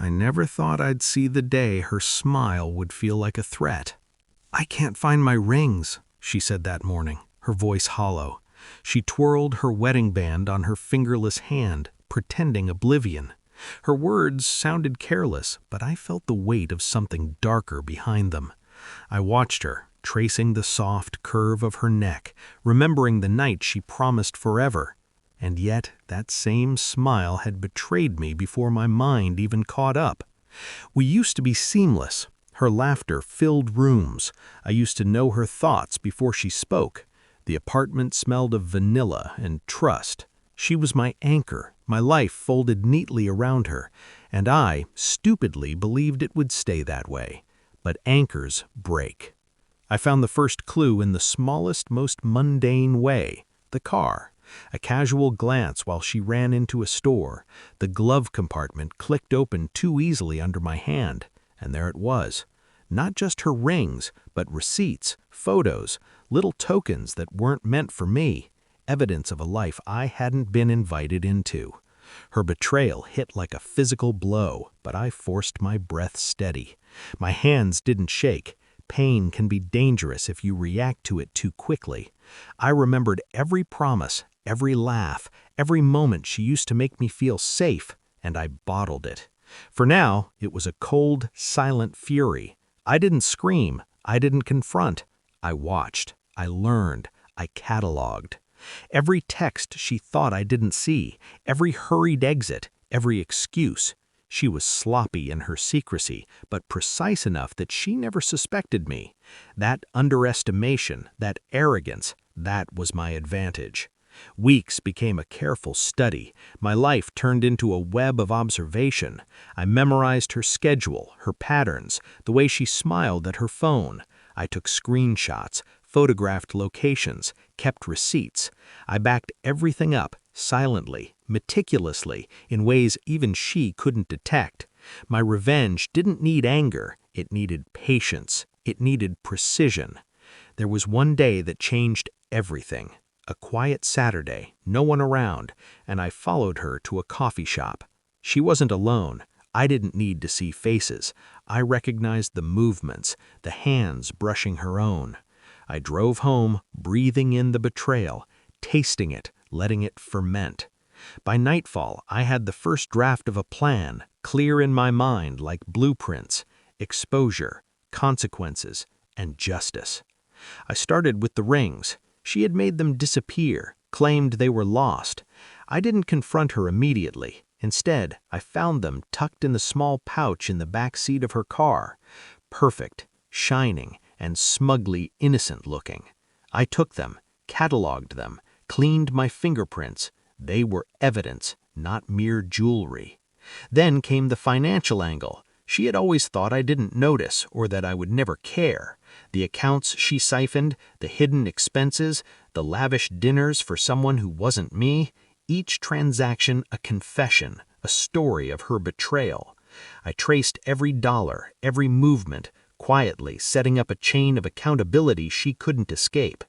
I never thought I'd see the day her smile would feel like a threat. "I can't find my rings," she said that morning, her voice hollow. She twirled her wedding band on her fingerless hand, pretending oblivion. Her words sounded careless, but I felt the weight of something darker behind them. I watched her, tracing the soft curve of her neck, remembering the night she promised forever. And yet that same smile had betrayed me before my mind even caught up. We used to be seamless. Her laughter filled rooms. I used to know her thoughts before she spoke. The apartment smelled of vanilla and trust. She was my anchor, my life folded neatly around her, and I, stupidly, believed it would stay that way. But anchors break. I found the first clue in the smallest, most mundane way: the car. A casual glance while she ran into a store. The glove compartment clicked open too easily under my hand, and there it was. Not just her rings, but receipts, photos, little tokens that weren't meant for me, evidence of a life I hadn't been invited into. Her betrayal hit like a physical blow, but I forced my breath steady. My hands didn't shake. Pain can be dangerous if you react to it too quickly. I remembered every promise, every laugh, every moment she used to make me feel safe, and I bottled it. For now, it was a cold, silent fury. I didn't scream. I didn't confront. I watched. I learned. I cataloged. Every text she thought I didn't see, every hurried exit, every excuse. She was sloppy in her secrecy, but precise enough that she never suspected me. That underestimation, that arrogance, that was my advantage. Weeks became a careful study. My life turned into a web of observation. I memorized her schedule, her patterns, the way she smiled at her phone. I took screenshots, photographed locations, kept receipts. I backed everything up, silently, meticulously, in ways even she couldn't detect. My revenge didn't need anger. It needed patience. It needed precision. There was one day that changed everything. A quiet Saturday, no one around, and I followed her to a coffee shop. She wasn't alone. I didn't need to see faces. I recognized the movements, the hands brushing her own. I drove home, breathing in the betrayal, tasting it, letting it ferment. By nightfall, I had the first draft of a plan, clear in my mind like blueprints: exposure, consequences, and justice. I started with the rings. She had made them disappear, claimed they were lost. I didn't confront her immediately. Instead, I found them tucked in the small pouch in the back seat of her car, perfect, shining, and smugly innocent looking. I took them, cataloged them, cleaned my fingerprints. They were evidence, not mere jewelry. Then came the financial angle. She had always thought I didn't notice or that I would never care. The accounts she siphoned, the hidden expenses, the lavish dinners for someone who wasn't me, each transaction a confession, a story of her betrayal. I traced every dollar, every movement, quietly setting up a chain of accountability she couldn't escape.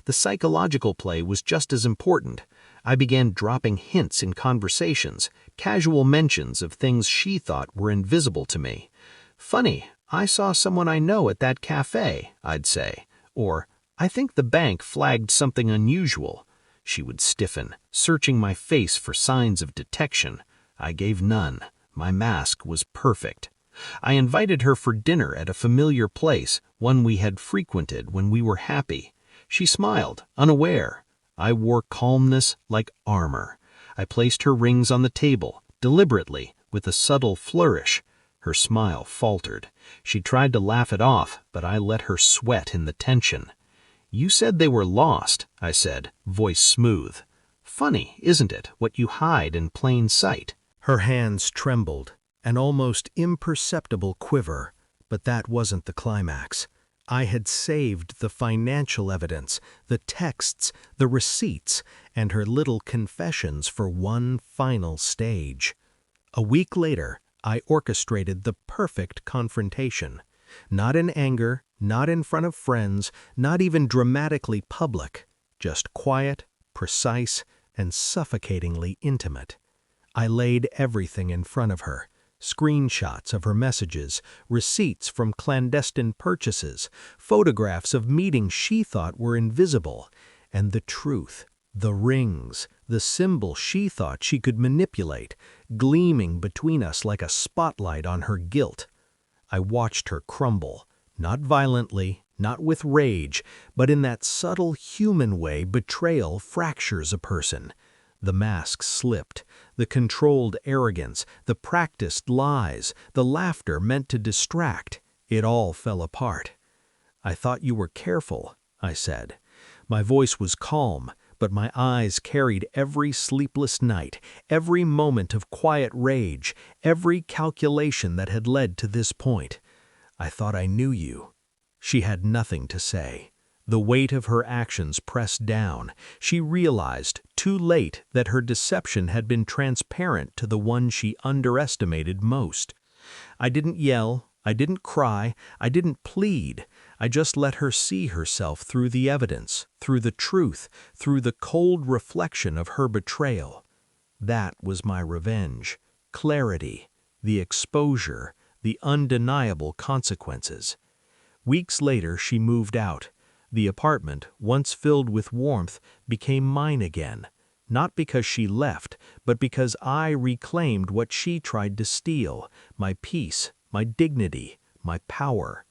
The psychological play was just as important. I began dropping hints in conversations, casual mentions of things she thought were invisible to me. "Funny, I saw someone I know at that cafe," I'd say. Or, "I think the bank flagged something unusual." She would stiffen, searching my face for signs of detection. I gave none. My mask was perfect. I invited her for dinner at a familiar place, one we had frequented when we were happy. She smiled, unaware. I wore calmness like armor. I placed her rings on the table, deliberately, with a subtle flourish. Her smile faltered. She tried to laugh it off, but I let her sweat in the tension. "You said they were lost," I said, voice smooth. "Funny, isn't it, what you hide in plain sight?" Her hands trembled, an almost imperceptible quiver, but that wasn't the climax. I had saved the financial evidence, the texts, the receipts, and her little confessions for one final stage. A week later, I orchestrated the perfect confrontation. Not in anger, not in front of friends, not even dramatically public, just quiet, precise, and suffocatingly intimate. I laid everything in front of her, Screenshots of her messages, receipts from clandestine purchases, photographs of meetings she thought were invisible, and the truth, the rings, the symbol she thought she could manipulate, gleaming between us like a spotlight on her guilt. I watched her crumble, not violently, not with rage, but in that subtle human way betrayal fractures a person. The mask slipped, the controlled arrogance, the practiced lies, the laughter meant to distract. It all fell apart. "I thought you were careful," I said. My voice was calm, but my eyes carried every sleepless night, every moment of quiet rage, every calculation that had led to this point. "I thought I knew you." She had nothing to say. The weight of her actions pressed down. She realized, too late, that her deception had been transparent to the one she underestimated most. I didn't yell, I didn't cry, I didn't plead. I just let her see herself through the evidence, through the truth, through the cold reflection of her betrayal. That was my revenge. Clarity, the exposure, the undeniable consequences. Weeks later, she moved out. The apartment, once filled with warmth, became mine again. Not because she left, but because I reclaimed what she tried to steal, my peace, my dignity, my power.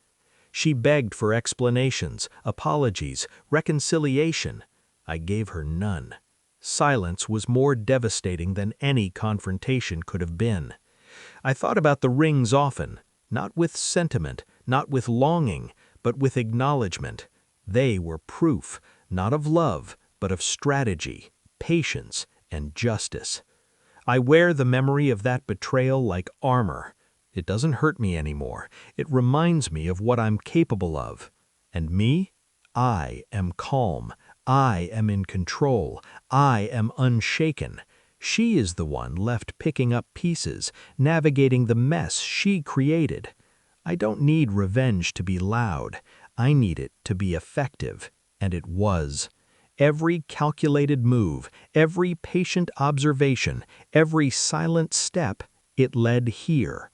She begged for explanations, apologies, reconciliation. I gave her none. Silence was more devastating than any confrontation could have been. I thought about the rings often, not with sentiment, not with longing, but with acknowledgement. They were proof, not of love, but of strategy, patience, and justice. I wear the memory of that betrayal like armor. It doesn't hurt me anymore. It reminds me of what I'm capable of. And me? I am calm. I am in control. I am unshaken. She is the one left picking up pieces, navigating the mess she created. I don't need revenge to be loud. I need it to be effective, and it was. Every calculated move, every patient observation, every silent step, it led here.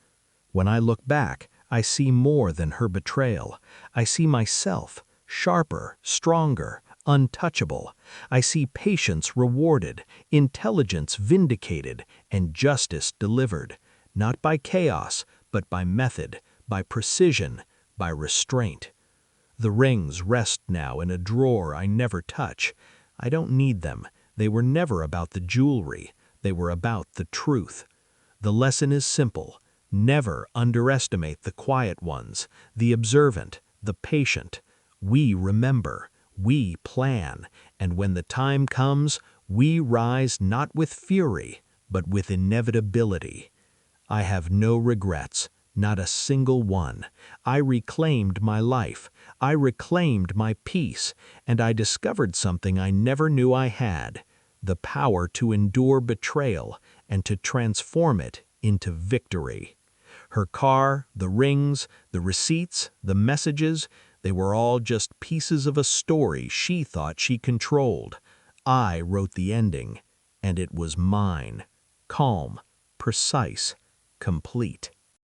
When I look back, I see more than her betrayal. I see myself, sharper, stronger, untouchable. I see patience rewarded, intelligence vindicated, and justice delivered, not by chaos, but by method, by precision, by restraint. The rings rest now in a drawer I never touch. I don't need them. They were never about the jewelry. They were about the truth. The lesson is simple. Never underestimate the quiet ones, the observant, the patient. We remember, we plan, and when the time comes, we rise not with fury, but with inevitability. I have no regrets. Not a single one. I reclaimed my life. I reclaimed my peace, and I discovered something I never knew I had, the power to endure betrayal and to transform it into victory. Her car, the rings, the receipts, the messages, they were all just pieces of a story she thought she controlled. I wrote the ending, and it was mine. Calm, precise, complete.